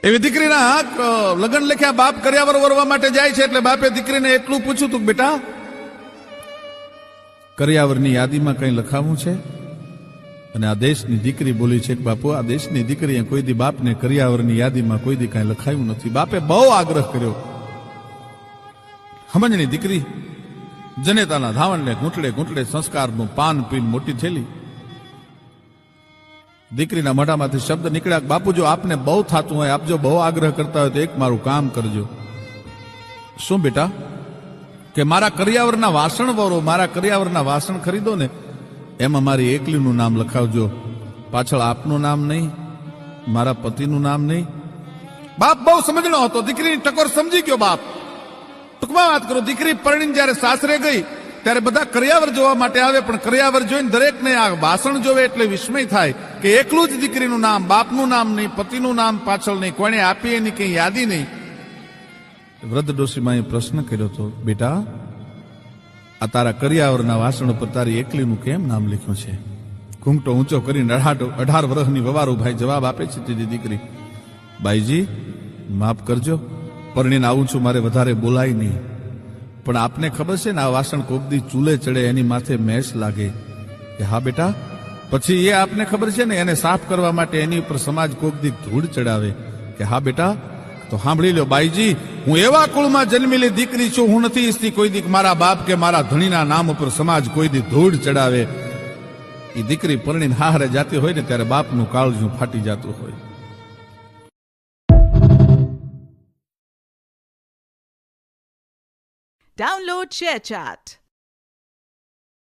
એવી દીકરીના લગ્ન લખ્યા બાપ કર્યાવર વરવા માટે જાય છે એટલે બાપે દીકરીને એટલું પૂછ્યું તું, બેટા કર્યાવરની યાદીમાં કંઈ લખાવું છે? અને આ દેશની દીકરી બોલી છે કે બાપુ, આ દેશની દીકરીએ કોઈ દી બાપને કર્યાવરની યાદીમાં કોઈ દી કાંઈ લખાયું નથી. બાપે બહુ આગ્રહ કર્યો. સમજણી દીકરી જનેતાના ધાવણને ઘૂંટડે ઘૂંટડે સંસ્કારનું પાન પીને મોટી થયેલી. દીકરીના મોઢામાંથી શબ્દ નીકળ્યા, બાપુ જો આપને બહુ થતું હોય, આપ જો બહુ આગ્રહ કરતા હોય તો એક મારું કામ કરજો. શું બેટા? કે મારા કર્યાવરના વાસણ વરો, મારા કર્યાવરના વાસણ ખરીદો ને, એમાં મારી એકલીનું નામ લખાવજો. પાછળ આપનું નામ નહીં, મારા પતિનું નામ નહીં. બાપ બહુ સમજણો હતો, દીકરીની ટકોર સમજી ગયો બાપ. ટૂંકમાં વાત કરું, દીકરી પરણીને જયારે સાસરે ગઈ ત્યારે બધા કર્યાવર જોવા માટે આવે, પણ કર્યાવર જોઈને દરેકને આ વાસણ જોવે એટલે વિસ્મય થાય કે એકલું જ દીકરીનું નામ, બાપનું નામ નહીં, પતિનું નામ પાછળ નહીં, કોણે આપી એની કઈ યાદી નહીં. વૃદ્ધ ડોશીમાએ પ્રશ્ન કર્યો હતો, બેટા આ તારા કર્યાવરના વાસણ ઉપર તારી એકલીનું કેમ નામ લખ્યું છે? ઘૂંઘટો ઊંચો કરીને 18 વર્ષની વવારું ભાઈ જવાબ આપે છે. તેની દીકરી, બાઈજી માફ કરજો, પરણીને આવું છું, મારે વધારે બોલાય નહીં, પણ આપને ખબર છે ને આ વાસણ કોકદી ચૂલે ચડે એની માથે મેસ લાગે. કે હા બેટા. પછી એ આપને ખબર છે ને એને સાફ કરવા માટે એની ઉપર સમાજ કોકદી ધૂળ ચડાવે. કે હા બેટા. તો સાંભળી લો બાઈજી, હું એવા કુળમાં જન્મેલી દીકરી છું, હું નથી ઈચ્છતી કોઈ દી મારા બાપ કે મારા ધણીના નામ ઉપર સમાજ કોઈ દી ધૂળ ચડાવે. એ દીકરી પરણીને હારે જાતી હોય ને ત્યારે બાપનું કાળજું ફાટી જતું હોય. Download ShareChat.